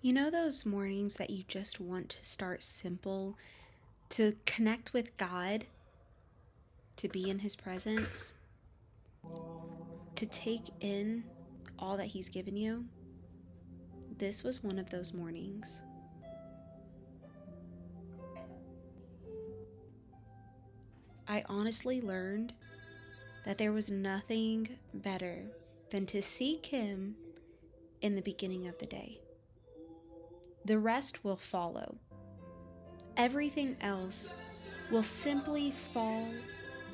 You know those mornings that you just want to start simple, to connect with God, to be in His presence, to take in all that He's given you? This was one of those mornings. I honestly learned that there was nothing better than to seek Him in the beginning of the day. The rest will follow. Everything else will simply fall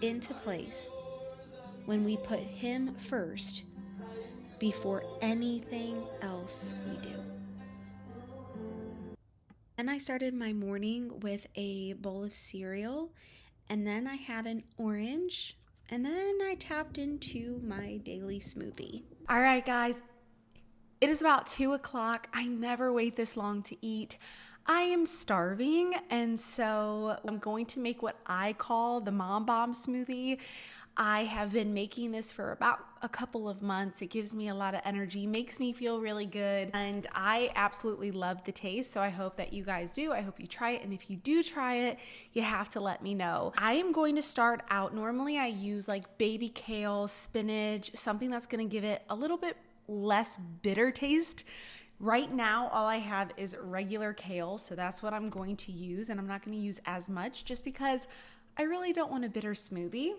into place when we put Him first before anything else we do. And I started my morning with a bowl of cereal, and then I had an orange, and then I tapped into my daily smoothie. All right, guys, it is about 2 o'clock. I never wait this long to eat. I am starving, and so I'm going to make what I call the Mom Bomb smoothie. I have been making this for about a couple of months. It gives me a lot of energy, makes me feel really good, and I absolutely love the taste, so I hope that you guys do. I hope you try it, and if you do try it, you have to let me know. I am going to start out, normally I use like baby kale, spinach, something that's gonna give it a little bit less bitter taste. Right now, all I have is regular kale, so that's what I'm going to use, and I'm not going to use as much just because I really don't want a bitter smoothie.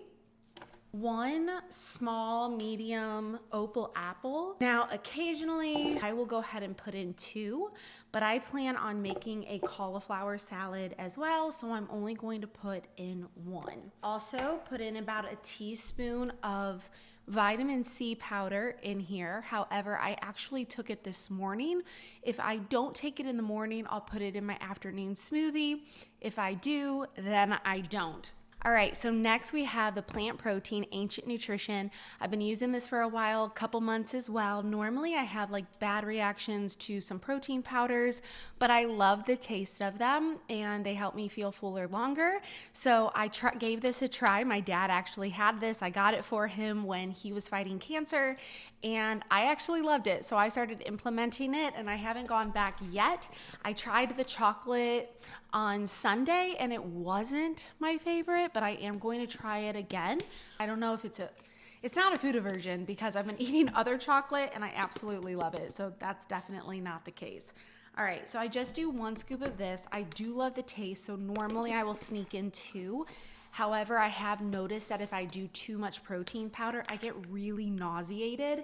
1 small, medium opal apple. Now, occasionally, I will go ahead and put in 2, but I plan on making a cauliflower salad as well, so I'm only going to put in 1. Also, put in about a teaspoon of vitamin C powder in here. However, I actually took it this morning. If I don't take it in the morning, I'll put it in my afternoon smoothie. If I do, then I don't. All right, so next we have the plant protein, Ancient Nutrition. I've been using this for a while, a couple months as well. Normally I have like bad reactions to some protein powders, but I love the taste of them and they help me feel fuller longer. So I gave this a try. My dad actually had this. I got it for him when he was fighting cancer and I actually loved it. So I started implementing it and I haven't gone back yet. I tried the chocolate on Sunday and it wasn't my favorite, but I am going to try it again. I don't know if it's not a food aversion because I've been eating other chocolate and I absolutely love it. So that's definitely not the case. All right, so I just do 1 scoop of this. I do love the taste, so normally I will sneak in 2. However, I have noticed that if I do too much protein powder, I get really nauseated.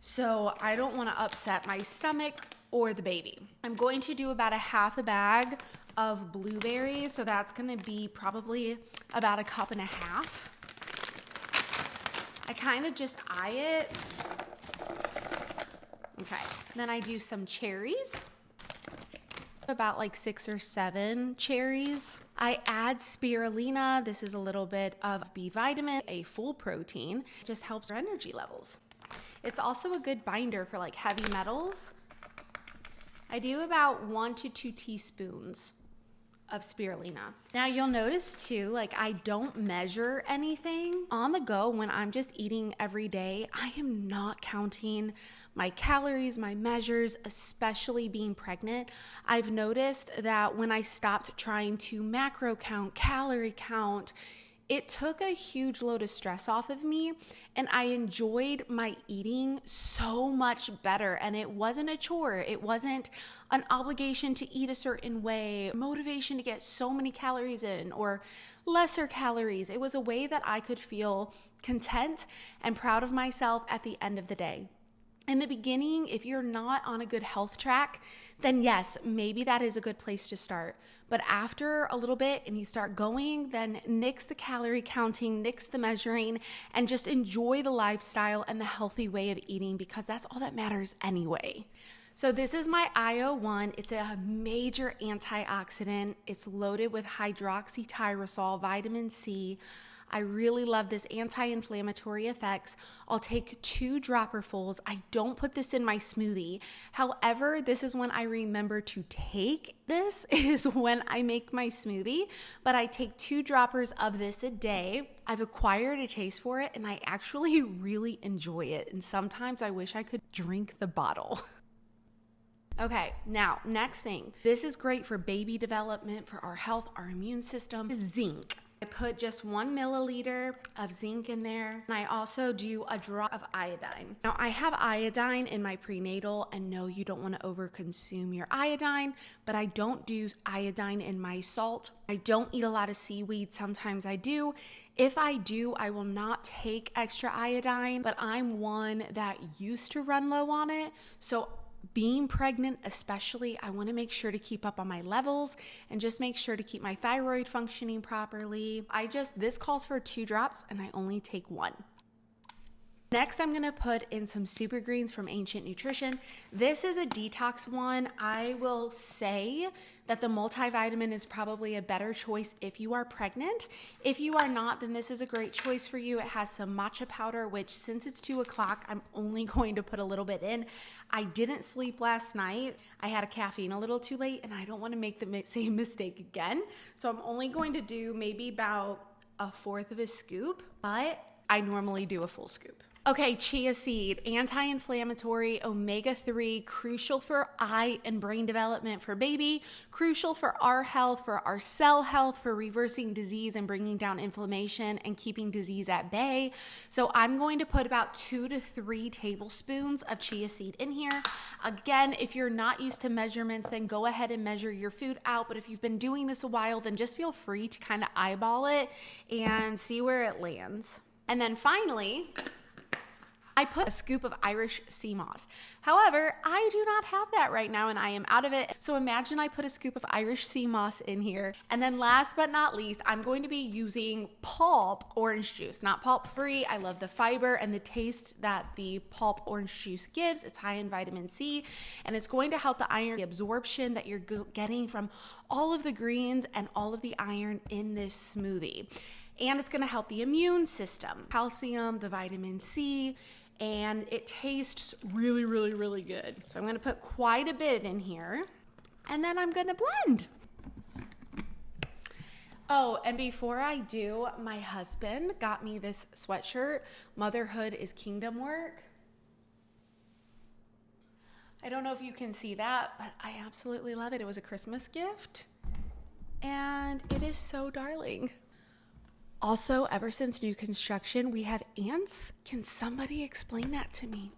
So I don't want to upset my stomach or the baby. I'm going to do about a half a bag of blueberries, so that's going to be probably about 1.5 cups. I kind of just eye it. Okay, then I do some cherries, about like 6 or 7 cherries. I add spirulina. This is a little bit of B vitamin, a full protein. It just helps your energy levels. It's also a good binder for like heavy metals. I do about 1 to 2 teaspoons of spirulina. Now you'll notice too, like I don't measure anything on the go when I'm just eating every day. I am not counting my calories, my measures, especially being pregnant. I've noticed that when I stopped trying to macro count, calorie count, it took a huge load of stress off of me and I enjoyed my eating so much better. And it wasn't a chore. It wasn't an obligation to eat a certain way, motivation to get so many calories in or lesser calories. It was a way that I could feel content and proud of myself at the end of the day. In the beginning, if you're not on a good health track, then yes, maybe that is a good place to start. But after a little bit and you start going, then nix the calorie counting, nix the measuring, and just enjoy the lifestyle and the healthy way of eating because that's all that matters anyway. So this is my IO1. It's a major antioxidant. It's loaded with hydroxytyrosol, vitamin C. I really love this anti-inflammatory effects. I'll take 2 dropperfuls. I don't put this in my smoothie. However, this is when I remember to take this is when I make my smoothie, but I take 2 droppers of this a day. I've acquired a taste for it and I actually really enjoy it. And sometimes I wish I could drink the bottle. Okay, now, next thing. This is great for baby development, for our health, our immune system. Zinc. I put just 1 milliliter of zinc in there. And I also do a drop of iodine. Now, I have iodine in my prenatal, and no, you don't want to overconsume your iodine, but I don't do iodine in my salt. I don't eat a lot of seaweed. Sometimes I do. If I do, I will not take extra iodine, but I'm one that used to run low on it. So being pregnant especially, I want to make sure to keep up on my levels and just make sure to keep my thyroid functioning properly. This calls for 2 drops and I only take 1. Next, I'm gonna put in some super greens from Ancient Nutrition. This is a detox one. I will say that the multivitamin is probably a better choice if you are pregnant. If you are not, then this is a great choice for you. It has some matcha powder, which since it's 2 o'clock, I'm only going to put a little bit in. I didn't sleep last night. I had a caffeine a little too late and I don't wanna make the same mistake again. So I'm only going to do maybe about 1/4 of a scoop, but I normally do a full scoop. Okay, chia seed, anti-inflammatory, omega-3, crucial for eye and brain development for baby, crucial for our health, for our cell health, for reversing disease and bringing down inflammation and keeping disease at bay. So I'm going to put about 2 to 3 tablespoons of chia seed in here. Again, if you're not used to measurements, then go ahead and measure your food out. But if you've been doing this a while, then just feel free to kind of eyeball it and see where it lands. And then finally, I put a scoop of Irish sea moss. However, I do not have that right now and I am out of it. So imagine I put a scoop of Irish sea moss in here. And then last but not least, I'm going to be using pulp orange juice, not pulp free. I love the fiber and the taste that the pulp orange juice gives. It's high in vitamin C and it's going to help the iron, the absorption that you're getting from all of the greens and all of the iron in this smoothie. And it's gonna help the immune system, calcium, the vitamin C, and it tastes really, really, really good. So I'm gonna put quite a bit in here and then I'm gonna blend. Oh, and before I do, my husband got me this sweatshirt, Motherhood is Kingdom Work. I don't know if you can see that, but I absolutely love it. It was a Christmas gift and it is so darling. Also, ever since new construction, we have ants. Can somebody explain that to me?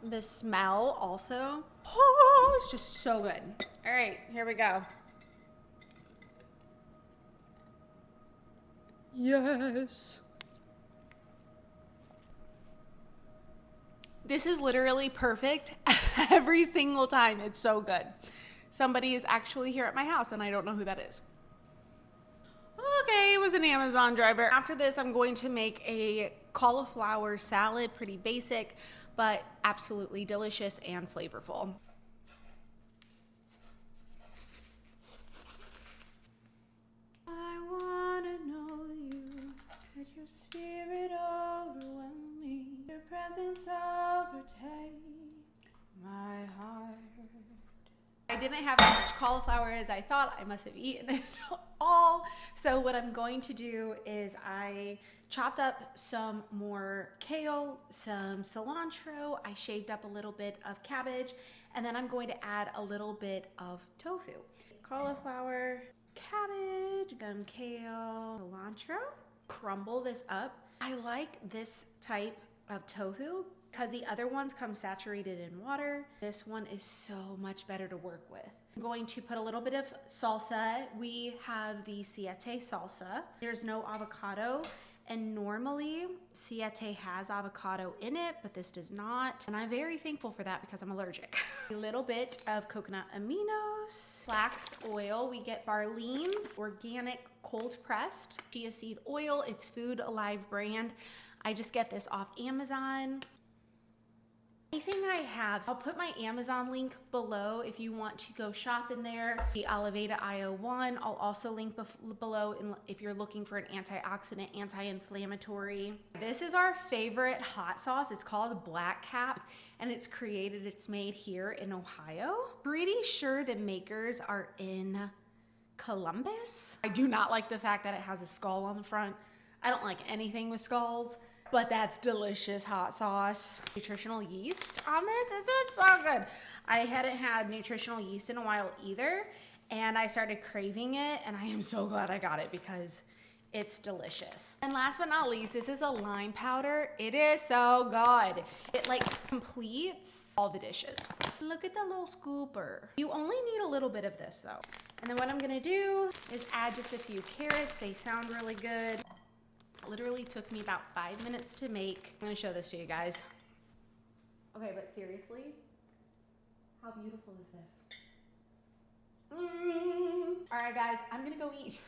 The smell also, oh, it's just so good. All right, here we go. Yes. This is literally perfect every single time. It's so good. Somebody is actually here at my house and I don't know who that is. Okay, it was an Amazon driver. After this, I'm going to make a cauliflower salad, pretty basic, but absolutely delicious and flavorful. I wanna know you, let your spirit overwhelm me, your presence overtake my heart. I didn't have as much cauliflower as I thought. I must have eaten it all. So what I'm going to do is I chopped up some more kale, some cilantro. I shaved up a little bit of cabbage, and then I'm going to add a little bit of tofu. Cauliflower, cabbage, gum kale, cilantro. Crumble this up. I like this type of tofu because the other ones come saturated in water. This one is so much better to work with. I'm going to put a little bit of salsa. We have the siete salsa. There's no avocado, and normally siete has avocado in it, but this does not. And I'm very thankful for that because I'm allergic. A little bit of coconut aminos, flax oil. We get Barlean's organic cold pressed chia seed oil. It's Food Alive brand. I just get this off Amazon. Anything I have, I'll put my Amazon link below if you want to go shop in there. The Oliveda IO1, I'll also link below if you're looking for an antioxidant, anti-inflammatory. This is our favorite hot sauce. It's called Black Cap, and it's made here in Ohio. Pretty sure the makers are in Columbus. I do not like the fact that it has a skull on the front. I don't like anything with skulls. but that's delicious hot sauce. Nutritional yeast on this. It's so good. I hadn't had nutritional yeast in a while either, and I started craving it, and I am so glad I got it because it's delicious. And last but not least, this is a lime powder. It is so good. It like completes all the dishes. Look at the little scooper. You only need a little bit of this though. And then what I'm gonna do is add just a few carrots. They sound really good. It literally took me about 5 minutes to make. I'm gonna show this to you guys. Okay, but seriously, how beautiful is this? All right, guys, I'm gonna go eat.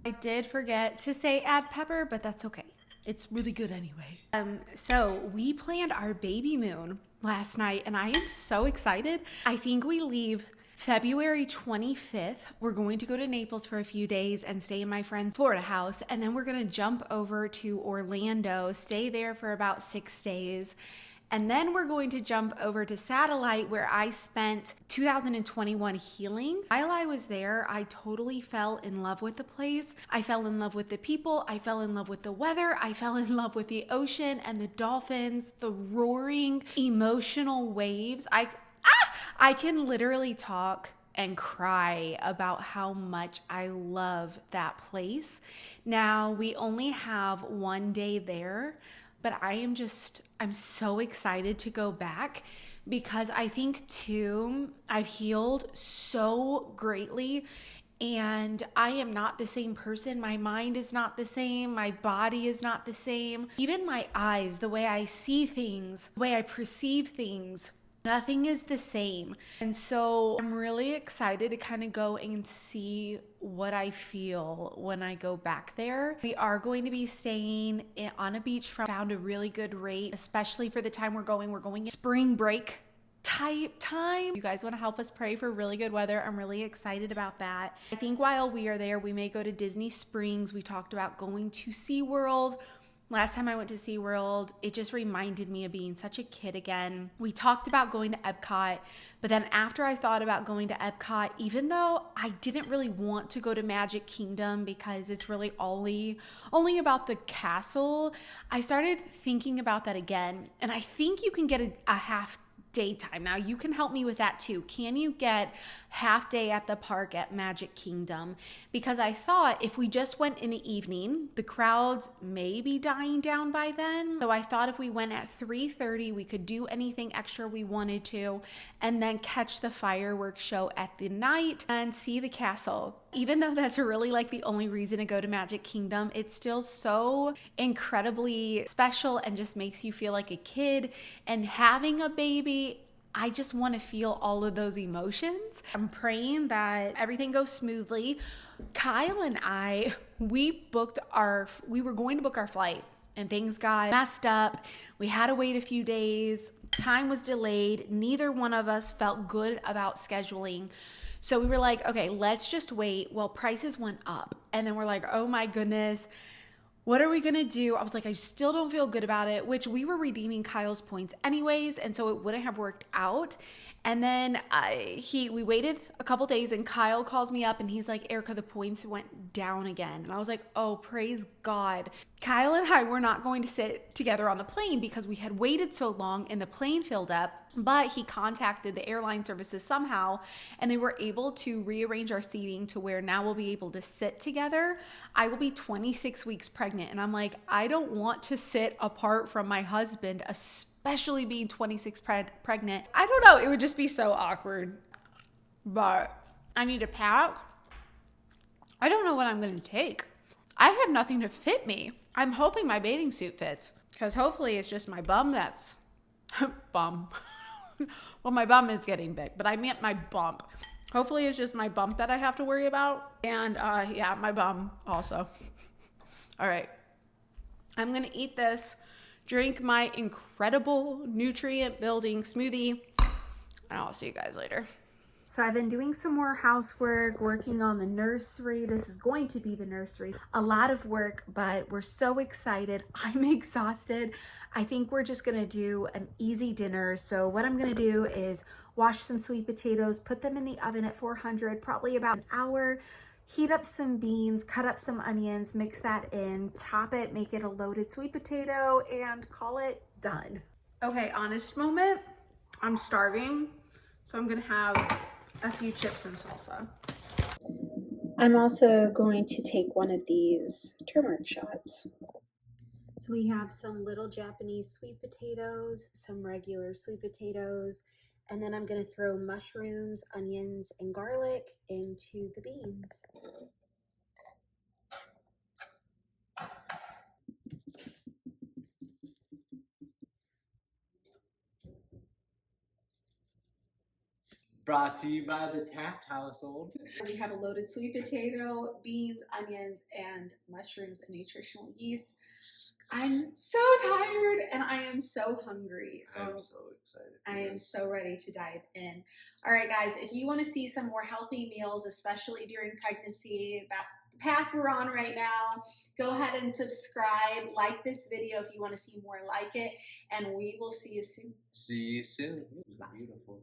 I did forget to say add pepper, but that's okay. It's really good anyway. So we planned our baby moon last night and I am so excited. I think we leave February 25th. We're going to go to Naples for a few days and stay in my friend's Florida house. And then we're gonna jump over to Orlando, stay there for about 6 days. And then we're going to jump over to Satellite where I spent 2021 healing. While I was there, I totally fell in love with the place. I fell in love with the people. I fell in love with the weather. I fell in love with the ocean and the dolphins, the roaring emotional waves. I can literally talk and cry about how much I love that place. Now, we only have 1 day there, but I'm so excited to go back because I think too, I've healed so greatly and I am not the same person. My mind is not the same. My body is not the same. Even my eyes, the way I see things, the way I perceive things, nothing is the same. And so I'm really excited to kind of go and see what I feel when I go back there. We are going to be staying on a beachfront. Found a really good rate, especially for the time we're going. We're going in spring break type time. You guys want to help us pray for really good weather? I'm really excited about that. I think while we are there, we may go to Disney Springs. We talked about going to SeaWorld. Last time I went to SeaWorld, it just reminded me of being such a kid again. We talked about going to Epcot, but then after I thought about going to Epcot, even though I didn't really want to go to Magic Kingdom because it's really only about the castle, I started thinking about that again. And I think you can get a half daytime. Now you can help me with that too. Can you get half day at the park at Magic Kingdom? Because I thought if we just went in the evening, the crowds may be dying down by then. So I thought if we went at 3:30, we could do anything extra we wanted to and then catch the fireworks show at the night and see the castle. Even though that's really like the only reason to go to Magic Kingdom, it's still so incredibly special and just makes you feel like a kid. And having a baby, I just want to feel all of those emotions. I'm praying that everything goes smoothly. Kyle and I, we were going to book our flight and things got messed up. We had to wait a few days. Time was delayed. Neither one of us felt good about scheduling. So we were like, okay, let's just wait. Well, prices went up. And then we're like, oh my goodness, what are we gonna do? I was like, I still don't feel good about it, which we were redeeming Kyle's points anyways. And so it wouldn't have worked out. And then we waited a couple days and Kyle calls me up and he's like, Erica, the points went down again. And I was like, oh, praise God. Kyle and I were not going to sit together on the plane because we had waited so long and the plane filled up, but he contacted the airline services somehow and they were able to rearrange our seating to where now we'll be able to sit together. I will be 26 weeks pregnant and I'm like, I don't want to sit apart from my husband, especially being 26 pregnant. I don't know, it would just be so awkward. But I need a pack. I don't know what I'm going to take. I have nothing to fit me. I'm hoping my bathing suit fits because hopefully it's just my bum that's bum. Well, my bum is getting big, but I meant my bump. Hopefully it's just my bump that I have to worry about. And yeah, my bum also. All right. I'm going to eat this, drink my incredible nutrient building smoothie, and I'll see you guys later. So I've been doing some more housework, working on the nursery. This is going to be the nursery. A lot of work, but we're so excited. I'm exhausted. I think we're just gonna do an easy dinner. So what I'm gonna do is wash some sweet potatoes, put them in the oven at 400, probably about an hour, heat up some beans, cut up some onions, mix that in, top it, make it a loaded sweet potato, and call it done. Okay, honest moment. I'm starving, so I'm gonna have a few chips and salsa. I'm also going to take one of these turmeric shots. So we have some little Japanese sweet potatoes, some regular sweet potatoes, and then I'm going to throw mushrooms, onions, and garlic into the beans. Brought to you by the Taft household. We have a loaded sweet potato, beans, onions, and mushrooms and nutritional yeast. I'm so tired and I am so hungry. So I'm so excited. I am so ready to dive in. All right, guys, if you want to see some more healthy meals, especially during pregnancy, that's the path we're on right now. Go ahead and subscribe, like this video if you want to see more like it, and we will see you soon. See you soon. Beautiful.